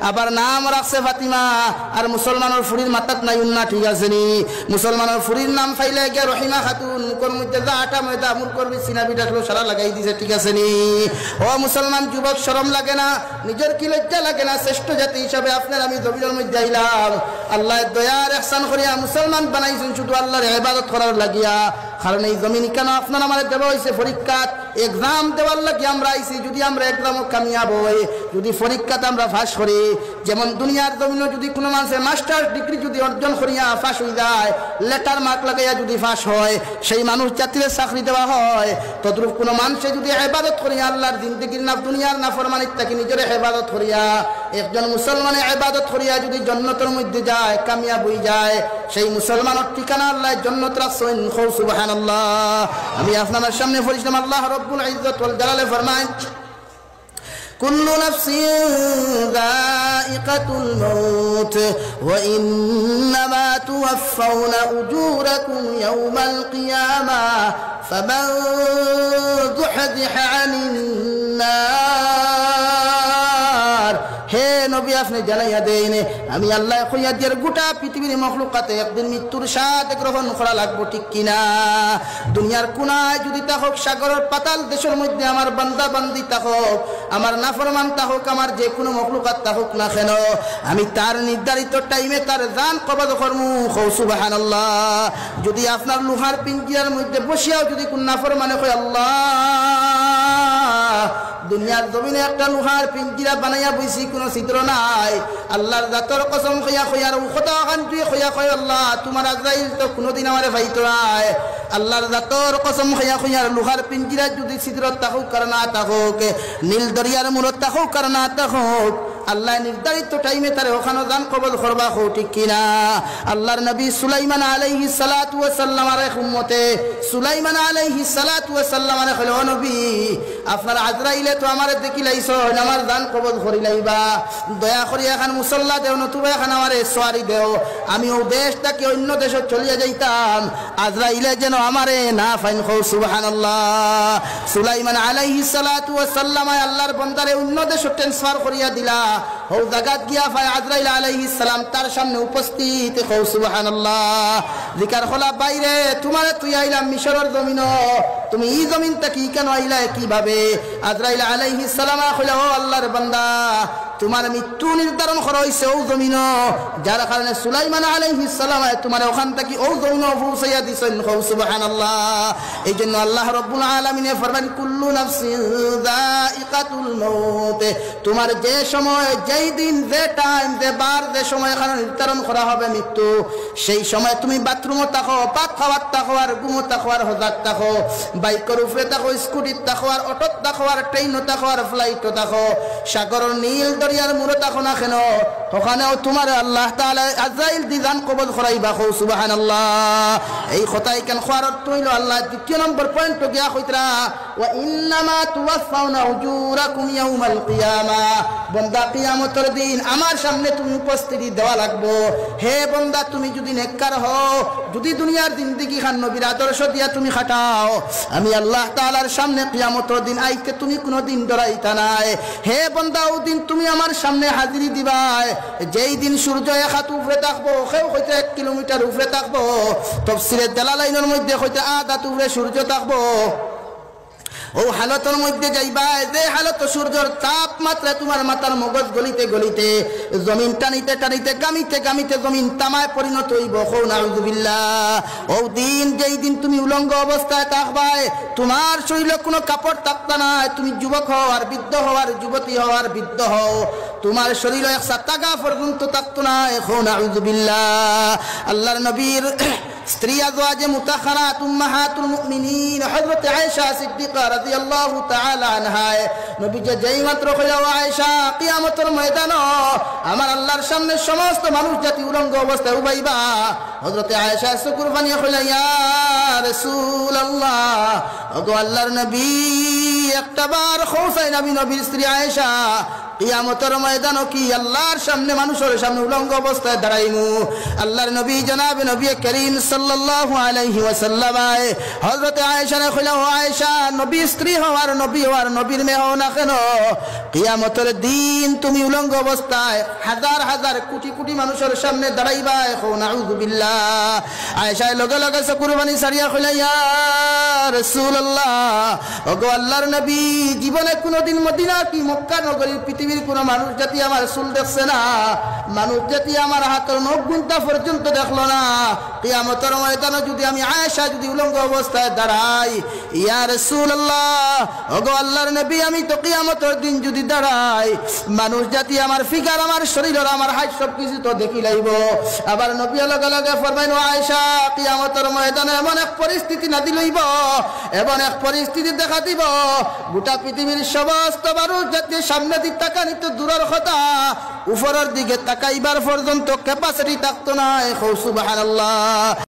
আবার নাম রাখছে ফাতিমা আর মুসলমানের ফুরির মাথাত নাই উন্না ঠিক আছে নি মুসলমানের ফুরির নাম ফাইলে গে রহিমা খাতুন মুখর মধ্যে যা আটা ময়দা আমুর করবি সিনাবি ডাকলো সারা লাগাই দিছে ঠিক আছে নি ও মুসলমান যুবক শরম লাগে না নিজের কি লজ্জা লাগে না শ্রেষ্ঠ জাতি হিসাবে আপনার আমি জমিনের মধ্যে আইলাম আল্লাহ দয়ার ইহসান করিয়া মুসলমান বানাইছেন শুধু আল্লাহর ইবাদত করার লাগিয়া কারণ এই জমিন কেন আপনার আমার দেওয়া হয়েছে পরীক্ষা এক্সাম দেওয়ার লাগে আমরা আইছি যদি আমরা এক্সামও কামিয়াব হই যদি পরীক্ষাতে আমরা পাস করি যেমন দুনিয়ার জমিনে যদি কোনো মানুষের মাস্টার ডিগ্রি যদি অর্জন করিয়া পাস হয়ে যায় লেটার মার্ক লাগাইয়া যদি পাস হয় সেই মানুষ জাতির চাকরি দেওয়া হয় তদ্রূপ কোনো মানুষে যদি ইবাদত করিয়া আল্লাহর জিন্দেগির না দুনিয়ার নাফরমানির থেকে নিজের ইবাদত করিয়া একজন মুসলমানের ইবাদত করিয়া যদি জান্নাতের মধ্যে যায় কামিয়াব হয়ে যায় সেই মুসলমানের ঠিকানা আল্লাহ জান্নাত রাখছেন সুবহানাল্লাহ আমি আপনাদের সামনে পড়ছিলাম আল্লাহ রব্বুল ইজ্জত ওয়াল জালালে ফরমায় কুল্লু নাফসিন যায়িকাতুল মাউত ওয়া ইন্নামা তুওয়াফাউনা উজুরাকুম ইয়াওমাল কিয়ামাহ ফামান যুহজিহা আনিন নার হে নবী আপনি জানাইয়া দেন আমি আল্লাহ কইয়া দিয়ার গোটা পৃথিবীর মখলুকাতে একদিন মৃত্যুর স্বাদ গ্রহণ করা লাগবো ঠিক কিনা দুনিয়ার কোনায় যদি থাকুক সাগরের পাতাল দেশের মধ্যে আমার বান্দা বান্দি থাকুক আমার নাফরমান থাকুক আমার যে কোনো মখলুকাত থাকুক না কেন আমি তার নির্ধারিত টাইমে তার জান কবজ করমু সুবহানাল্লাহ যদি আপনার লোহার পিঞ্জিরার মধ্যে বসিয়াও যদি কোন নাফরমানে কয় আল্লাহ দুনিয়ার জমিনে একটা লোহার পিঞ্জিরা বানাইয়া বইছি কোনো ছিদ্র নাই আল্লাহর জাতর কসম খইয়া খইয়ার উখতা কান্তুই খইয়া কয় আল্লাহ তোমার আজরাইল তো কোনোদিন আমারে পাইতো নাই আল্লাহর জাতর কসম খইয়া খইয়ার লোহার পিঞ্জিরা যদি ছিদ্র থাকুক আর না থাকুক নীল দরিয়ার মূলত থাকুক আর না থাকুক আল্লাহ নির্ধারিত টাইমে তার ওখানে জান কবজ করবা হো ঠিক কিনা আল্লাহর নবী সুলাইমান আলাইহিস সালাতু ওয়াস সালামের উম্মতে সুলাইমান আলাইহিস সালাতু ওয়াস সালামের হলো নবী আপনার আজরাইলে তো আমারে দেখিলাইছো আমার জান কবজ করিলাইবা দয়া করি এখন মুসল্লা দেও নতুবা এখন আমারে সওয়ারি দেও আমি ও দেশটাকে অন্য দেশে চলিয়া যাইতাম আজরাইলে যেন আমারে না ফাইন কও সুবহানাল্লাহ সুলাইমান আলাইহিস সালাতু ওয়াস সালাম আল্লাহর বান্দারে অন্য দেশে ট্রান্সফার করিয়া দিলা ও জায়গাত গিয়া ফায় আজরাইল আলাইহিস সালাম তার সামনে উপস্থিত কও সুবহানাল্লাহ জিকার খোলা বাইরে তোমারে তুই আইলাম মিশরের জমিন তুমি এই জমিন থেকে কেন আইলা কিভাবে আজরাইল আলাইহিস সালাম কইলা ও আল্লাহর বান্দা তোমার মৃত্যু নির্ধারণ করা হইছে ও জমিন যার কারণে সুলাইমান আলাইহিস সালাম তোমার ওখান থেকে ও জমিন পৌঁছাইয়া দিছেন কও সুবহানাল্লাহ এইজন্য আল্লাহ রাব্বুল আলামিন ফরমান কুল্লু নাফসিন যায়িকাতুল মাউত তোমার যে সময় যেই দিন যে টাইম যে বার যে সময় এখানে নির্ধারণ করা হবে মৃত্যু সেই সময় তুমি বাথরুমে থাকো পাক খাওয়ার থাকো আর ঘুমো থাকো আর হজাক থাকো বাইকের উপরে থাকো স্কুটির থাকো আর অটোত থাকো আর ট্রেনও থাকো আর ফ্লাইটও থাকো সাগরের নীল দরিয়ার মূলে থাকো না কেন ওখানেও তোমার আল্লাহ তাআলা আজরাইল দি জান কবজ করাইবা কও সুবহানাল্লাহ এই কথাই কেন খোয়ার অর্থ হইল আল্লাহ দ্বিতীয় নম্বর পয়েন্ট গিয়া কইতরা ওয়া ইন্নামা তুওয়াফাউনা উজুরাকুম ইয়াউমাল কিয়ামাহ বান্দা কিয়ামতের দিন আমার সামনে তুমি উপস্থিতি দেওয়া লাগবো হে বান্দা তুমি যদি নেককার হও যদি দুনিয়ার জিন্দেগি খান নবীর আদর্শ দিয়া তুমি খাটাও আমি আল্লাহ তাআলার সামনে কিয়ামতের দিন আইতে তুমি কোনোদিন ডরাইতা নাই হে বান্দা ওই দিন তুমি আমার সামনে হাজিরি দিবাই যেই দিন সূর্য এক হাত উপরে থাকবো কেউ হইতে 1 কিলোমিটার উপরে থাকবো তাফসীরের দালালাইনের মধ্যে হইতে আধা উপরে সূর্য থাকবো ও হালতের মধ্যে যাইবা যে হালত সূর্যের তাপমাত্রা তোমার মাথার মগজ গলিতে গলিতে জমিন টানিতে টানিতে গামিতে গামিতে জমিন তামায় পরিণত হইব নাউযুবিল্লাহ ও দিন যেই দিন তুমি উলঙ্গ অবস্থায় থাকবাই তোমার শরীরে কোনো কাপড় থাকতা না তুমি যুবক হও আর বৃদ্ধ হও আর যুবতী হও আর বৃদ্ধ হও তোমার শরীরে একটা তাগা পর্যন্ত থাকতো না এখন নাউযুবিল্লাহ আল্লাহর নবীর স্ত্রী আজওয়াজে মুতাহহারাত উম্মাহাতুল মুমিনিন হযরত আয়েশা সিদ্দিকা রাদিয়াল্লাহু তাআলা আনহা নবীজি যেই মাত্র কইলা আয়েশা কিয়ামতের ময়দানে আমার আল্লাহর সামনে সমস্ত মানুষ জাতি উলঙ্গ অবস্থায় উবাইবা হযরত আয়েশা চোখের পানি কইলা ইয়া রাসূলুল্লাহ ওগো আল্লাহর নবী একটাবার খোসাই নবীর স্ত্রী আয়েশা কিয়ামতের ময়দানও কি আল্লাহর সামনে মানুষের সামনে উলঙ্গ অবস্থায় দাঁড়াইমু আল্লাহর নবী জনাব নবী করিম সাল্লাল্লাহু আলাইহি ওয়াসাল্লাম হযরত আয়েশা রে কইলা ও আয়েশা নবী স্ত্রী হওয়ার নবীর মেয়ে হও না কেন কিয়ামতের দিন তুমি উলঙ্গ অবস্থায় হাজার হাজার কোটি কোটি মানুষের সামনে দাঁড়াইবা কও নাউযু বিল্লাহ আয়েশা লগে লগে কুরবানি সারিয়া কইলা ইয়া রাসূলুল্লাহ ওগো আল্লাহর নবী জীবনে কোনোদিন মদিনা কি মক্কা নগরীর পৃথিবীর কোনো মানুষ জাতি আমার চুল দেখছে না মানুষ জাতি আমার হাতের নখ গুনতা পর্যন্ত দেখলো না কিয়ামতের ময়দানে যদি আমি আয়েশা যদি উলঙ্গ অবস্থায় দাঁড়াই ইয়া রাসূলুল্লাহ ওগো আল্লাহর নবী আমি তো কিয়ামতের দিন যদি দাঁড়াই মানুষ জাতি আমার ফিগার আমার শরীর আমার হাত সব কিছু তো দেখি লাইব আবার নবী লগে লগে ফরমাইল আয়েশা কিয়ামতের ময়দানে এমন এক পরিস্থিতি নাদি লইব এমন এক পরিস্থিতি দেখা দিব গোটা পৃথিবীর সমস্ত মানুষ জাতি সামনে দিক তাকানি তো দূরের কথা উপরের দিকে তাকাইবার পর্যন্ত ক্যাপাসিটি থাকতো না সুবহানাল্লাহ